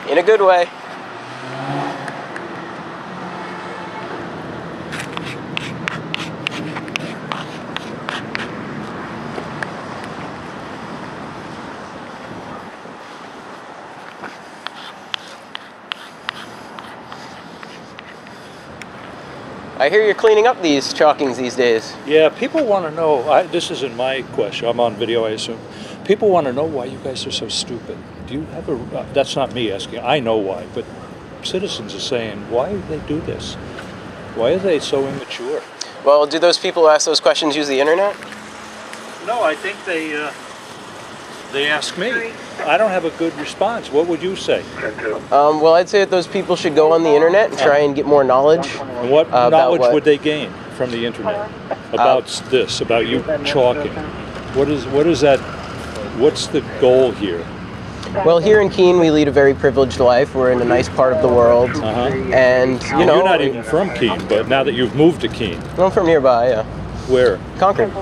In a good way. I hear you're cleaning up these chalkings these days. Yeah, people want to know, this isn't my question, I'm on video I assume. People want to know why you guys are so stupid. Do you have a, that's not me asking, I know why, but citizens are saying, why do they do this? Why are they so immature? Well, do those people who ask those questions use the internet? No, I think they ask me. I don't have a good response. What would you say? Well, I'd say that those people should go on the internet and try and get more knowledge. And what knowledge would they gain from the internet about this, about you chalking? What is that? What's the goal here? Well, here in Keene, we lead a very privileged life. We're in a nice part of the world, and you know. You're not even from Keene, but now that you've moved to Keene. I'm from nearby, yeah. Where? Concord.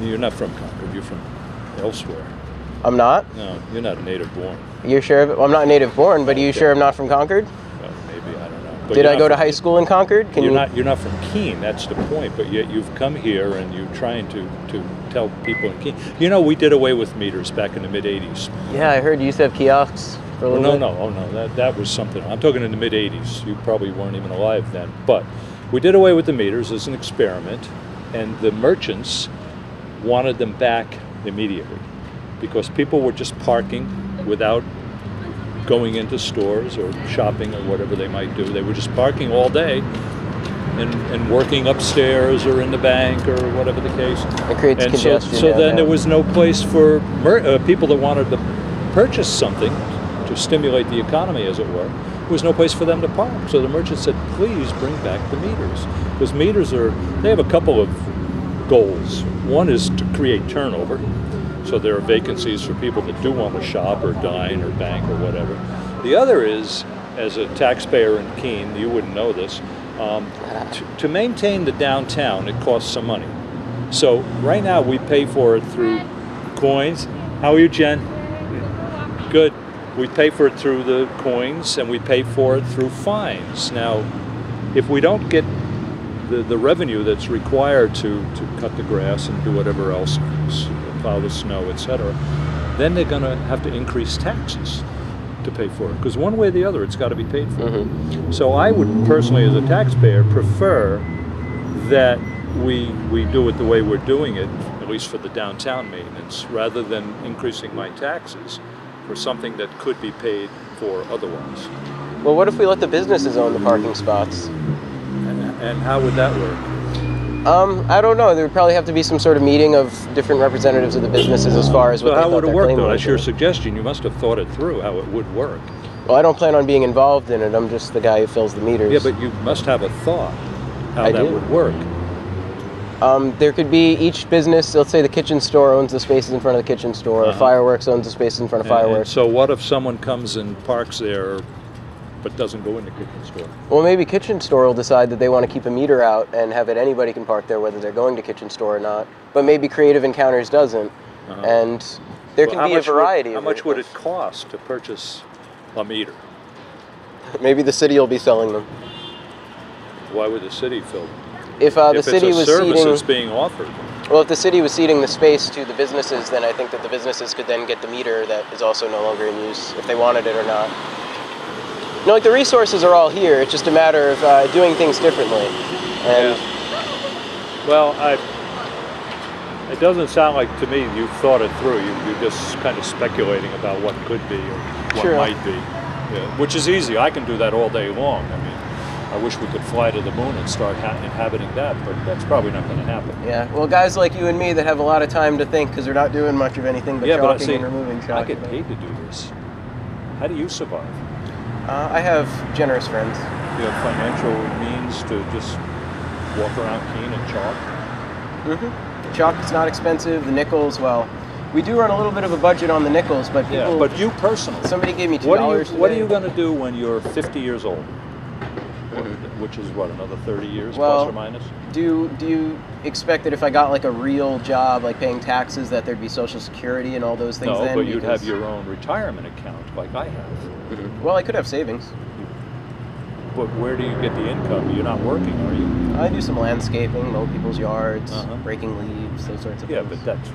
You're not from Concord. You're from elsewhere. I'm not? No, you're not native born. You're sure of it? Well, I'm not native born, but are you sure I'm not from Concord? Well, maybe, I don't know. But did I go to high school in Concord? You're not from Keene, that's the point, but yet you've come here and you're trying to tell people in Keene. You know, we did away with meters back in the mid-'80s. Yeah, I heard you used to have kiosks for a little bit. No, that was something. I'm talking in the mid-'80s. You probably weren't even alive then. But we did away with the meters as an experiment, and the merchants wanted them back immediately, because people were just parking without going into stores or shopping or whatever they might do. They were just parking all day and working upstairs or in the bank or whatever the case. It creates congestion. So then there was no place for people that wanted to purchase something to stimulate the economy, as it were. There was no place for them to park. So the merchant said, please bring back the meters. Because meters they have a couple of goals. One is to create turnover. So there are vacancies for people that do want to shop or dine or bank or whatever. The other is, as a taxpayer in Keene, you wouldn't know this, to maintain the downtown, it costs some money. So right now we pay for it through coins. How are you, Jen? Good. We pay for it through the coins, and we pay for it through fines. Now, if we don't get the revenue that's required to cut the grass and do whatever else, plow the snow, etc., then they're going to have to increase taxes to pay for it. Because one way or the other, it's got to be paid for. So I would personally, as a taxpayer, prefer that we do it the way we're doing it, at least for the downtown maintenance, rather than increasing my taxes for something that could be paid for otherwise. Well, what if we let the businesses own the parking spots? And how would that work? I don't know. There would probably have to be some sort of meeting of different representatives of the businesses as far as what they thought their claim was. So how would it work, though? That's your suggestion. You must have thought it through, how it would work. Well, I don't plan on being involved in it. I'm just the guy who fills the meters. Yeah, but you must have a thought how that would work. There could be each business, let's say the kitchen store owns the spaces in front of the kitchen store, or Fireworks owns the spaces in front of Fireworks. So what if someone comes and parks there but doesn't go in the kitchen store? Well, maybe kitchen store will decide that they want to keep a meter out and have it anybody can park there whether they're going to kitchen store or not. But maybe Creative Encounters doesn't. And there can be a variety of How much would it cost to purchase a meter? Maybe the city will be selling them. Why would the city fill them? If the city was seating... If it's being offered. Well, if the city was ceding the space to the businesses, then I think that the businesses could then get the meter that is also no longer in use, if they wanted it or not. You know, like the resources are all here. It's just a matter of doing things differently. And well, it doesn't sound like to me you've thought it through. You're just kind of speculating about what could be or what might be, which is easy. I can do that all day long. I mean, I wish we could fly to the moon and start inhabiting that, but that's probably not going to happen. Yeah, well, guys like you and me that have a lot of time to think because they're not doing much of anything but chalking and removing chalk. I get paid to do this. How do you survive? I have generous friends. You have financial means to just walk around Keene and chalk? Chalk is not expensive. The nickels, well, we do run a little bit of a budget on the nickels, but people... Yeah, but you personally... Somebody gave me $2 What are you going to do when you're 50 years old? which is what, another 30 years Well, plus or minus? Do you expect that if I got like a real job, like paying taxes, that there'd be Social Security and all those things? No, then? but you'd have your own retirement account like I have. Well, I could have savings. But where do you get the income? You're not working, are you? I do some landscaping, mow people's yards, raking leaves, those sorts of Yeah, things. but that's,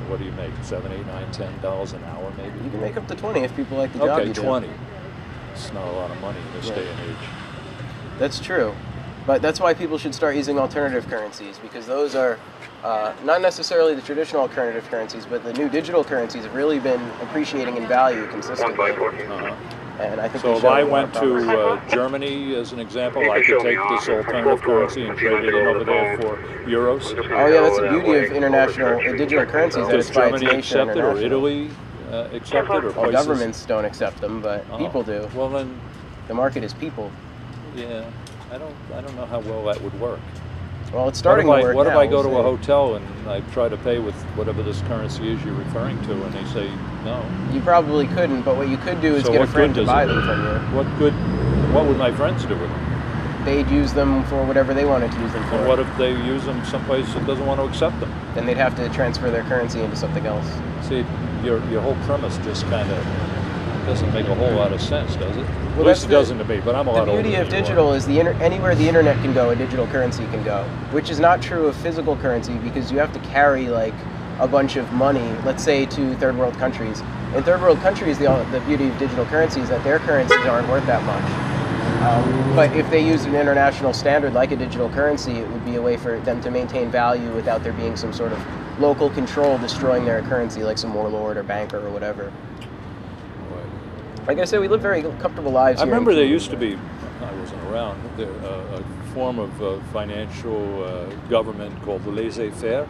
what do you make? $7, $8, $9, $10 an hour maybe? You can make up to 20 if people like the job Okay, you do. 20. It's not a lot of money in this day and age. That's true. But that's why people should start using alternative currencies, because those are not necessarily the traditional alternative currencies, but the new digital currencies have really been appreciating in value consistently. And I think so if I went to Germany, as an example, I could take this alternative currency and trade it in over there for euros? Oh yeah, that's the beauty of international digital currencies. Does Germany accept it, or Italy accept it, or well, governments don't accept them, but people do. Well then, the market is people. Yeah, I don't know how well that would work. Well, it's starting to work What if now, I go to a hotel and I try to pay with whatever this currency is you're referring to, and they say no? You probably couldn't, but what you could do is get a friend to buy them from you. What would my friends do with them? They'd use them for whatever they wanted to use them for. And what if they use them someplace that doesn't want to accept them? Then they'd have to transfer their currency into something else. See, your whole premise just kind of doesn't make a whole lot of sense, does it? Well, at least it doesn't to me, but I'm a lot older. The beauty of digital is anywhere the internet can go, a digital currency can go, which is not true of physical currency, because you have to carry like a bunch of money, let's say to third world countries. In third world countries, the beauty of digital currency is that their currencies aren't worth that much. But if they used an international standard like a digital currency, it would be a way for them to maintain value without there being some sort of local control destroying their currency, like some warlord or banker or whatever. Like I said, we live very comfortable lives here. I remember there used to be, I wasn't around, a form of financial government called the laissez-faire.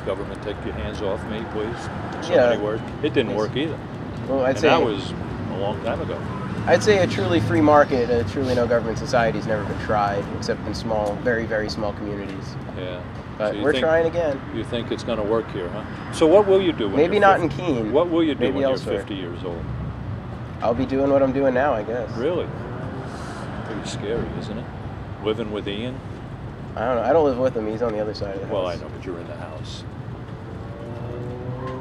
Government, take your hands off me, please. So many words. It didn't work either. Well, I'd say that was a long time ago. I'd say a truly free market, a truly no government society has never been tried, except in small, very, very small communities. Yeah. But so we're trying again. You think it's going to work here, huh? So what will you do when Maybe not in Keene. What will you do when elsewhere. you're 50 years old? I'll be doing what I'm doing now, I guess. Really? Pretty scary, isn't it? Living with Ian? I don't know. I don't live with him. He's on the other side of the house. Well, I know, but you're in the house.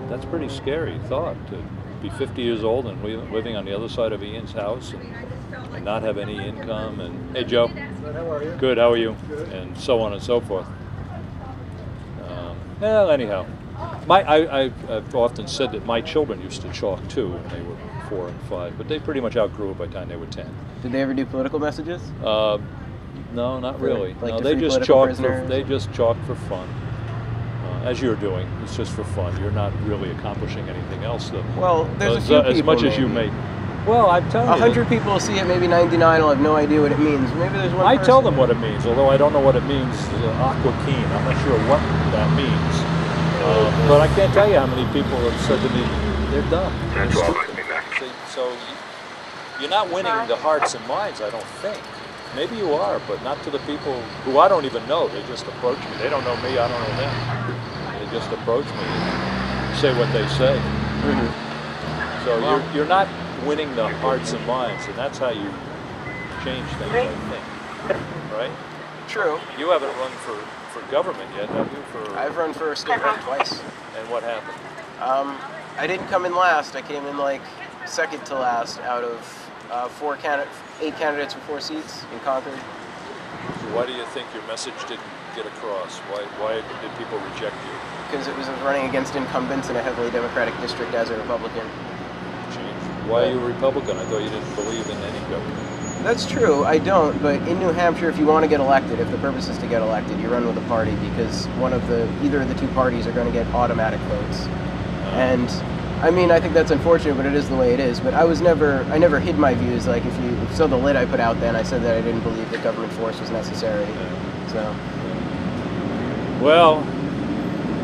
That's a pretty scary thought, to be 50 years old and living on the other side of Ian's house and not have any income. And hey, Joe. Good, how are you? Good, how are you? Good. And so on and so forth. Well, anyhow, I've often said that my children used to chalk too when they were 4 and 5, but they pretty much outgrew it by the time they were 10. Did they ever do political messages? No, not really. Like no, they just chalk for fun. As you're doing, it's just for fun. You're not really accomplishing anything else. Well, there's a few people, as much as you make. Well, I'm telling you. 100 people will see it, maybe 99 will have no idea what it means. Maybe there's one I person. tell them what it means, although I don't know what it means. Aqua Keene. I'm not sure what that means. But I can't tell you how many people have said to me, they're dumb. They're stupid. So you're not winning the hearts and minds, I don't think. Maybe you are, but not to the people who I don't even know. They just approach me. They don't know me, I don't know them. They just approach me and say what they say. So you're not winning the hearts and minds, and that's how you change things, I think. Right? True. You haven't run for government yet, have you? I've run for a state rep twice. And what happened? I didn't come in last. I came in like second to last out of 8 candidates for 4 seats in Concord. So why do you think your message didn't get across? Why did people reject you? Because it was running against incumbents in a heavily Democratic district as a Republican. Why are you a Republican? I thought you didn't believe in any government. That's true, I don't, but in New Hampshire, if you want to get elected, if the purpose is to get elected, you run with a party, because either of the two parties are going to get automatic votes. And I mean, I think that's unfortunate, but it is the way it is. But I never hid my views. Like, if you saw the lit I put out then, I said that I didn't believe that government force was necessary. So. Well,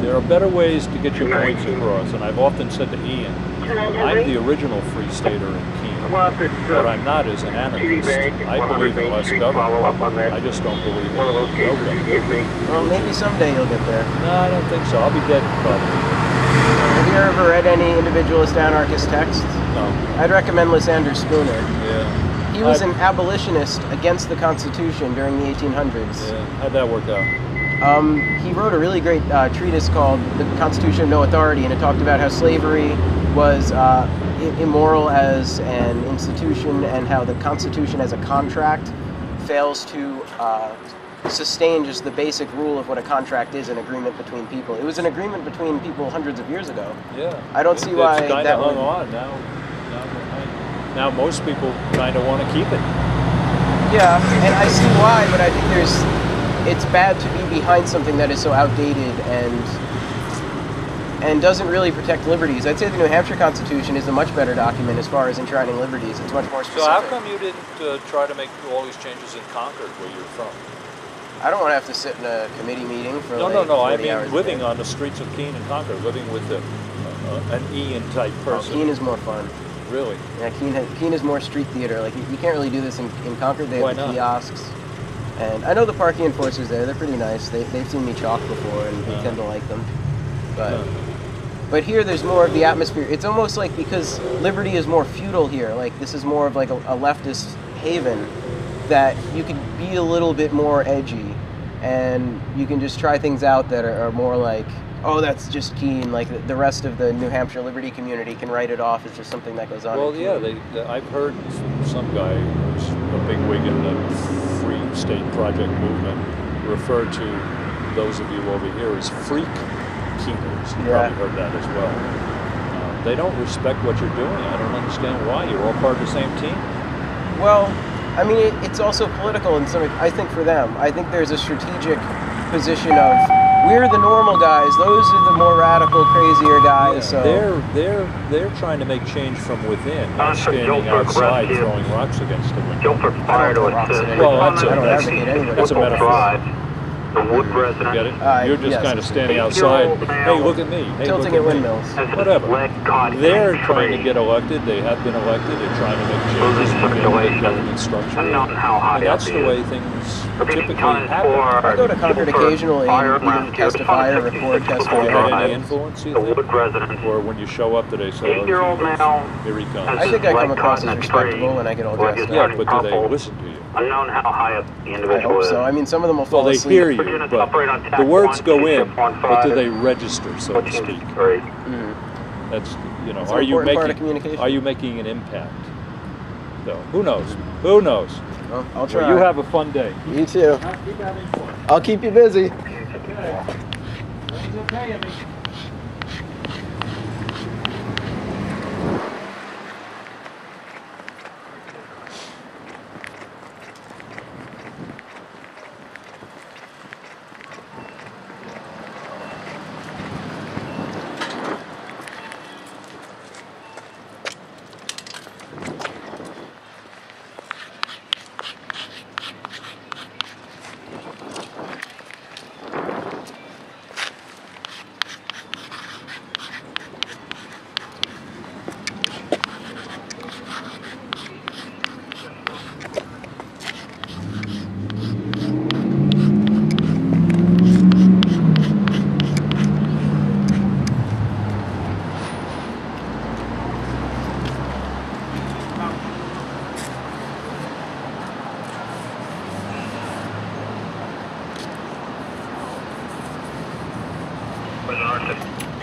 there are better ways to get your points across, and I've often said to Ian, I'm the original Free Stater in Keene. What I'm not is an anarchist. I believe in less government. I just don't believe in no government. Well, maybe someday you'll get there. No, I don't think so. I'll be dead probably. Have you ever read any individualist anarchist text? No. I'd recommend Lysander Spooner. Yeah. He was an abolitionist against the Constitution during the 1800s. Yeah. How'd that work out? He wrote a really great treatise called The Constitution of No Authority, and it talked about how slavery was immoral as an institution and how the Constitution as a contract fails to sustain just the basic rule of what a contract is, an agreement between people. It was an agreement between people hundreds of years ago. Yeah. I don't see why that that hung would... on. Now most people kind of want to keep it. Yeah, and I see why, but I think it's bad to be behind something that is so outdated and doesn't really protect liberties. I'd say the New Hampshire Constitution is a much better document as far as enshrining liberties. It's much more specific. So how come you didn't try to make all these changes in Concord, where you're from? I don't want to have to sit in a committee meeting for No. I mean, living on on the streets of Keene and Concord, living with an Ian type person. Keene is more fun. Really? Yeah, Keene is more street theater. Like you can't really do this in Concord. They have the kiosks, and I know the parking enforcers there. They're pretty nice. They've seen me chalk before, and they tend to like them. But here there's more of the atmosphere. It's almost like because liberty is more feudal here. Like this is more of like a leftist haven, that you can be a little bit more edgy, and you can just try things out that are more like, oh, that's just Keene. Like the rest of the New Hampshire liberty community can write it off as just something that goes on. Well, yeah, I've heard some guy who's a big wig in the Free State Project movement refer to those of you over here as freak Keeners. You probably heard that as well. They don't respect what you're doing. I don't understand why. You're all part of the same team. Well, I mean, it's also political in some. I think for them, I think there's a strategic position of we're the normal guys; those are the more radical, crazier guys. Yeah, so they're trying to make change from within, not standing outside throwing rocks against the window. Well, that's a metaphor. The Wood resident. Get it? You're just kind of standing outside. Hey, look at me. Hey, tilting at windmills. Whatever. They're trying to get elected. They have been elected. They're trying to make changes in the government structure. And that's the way things typically happen. I go to Concord occasionally and either testify or record testimony. Do you get any influence, you think? Or when you show up, do they say, oh, here he comes? I think I come across as respectable when I get all dressed up. Yeah, but do they listen to you? Unknown how high up the individual I hope so. I mean, some of them will fall asleep. Well, they hear you, but the words go in, but do they register, so to speak? That's, you know, are you making an impact? So, who knows? Who knows? Well, I'll try. Well, you have a fun day. You too. Keep having fun. I'll keep you busy. Okay. Things are paying me.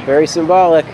Very symbolic.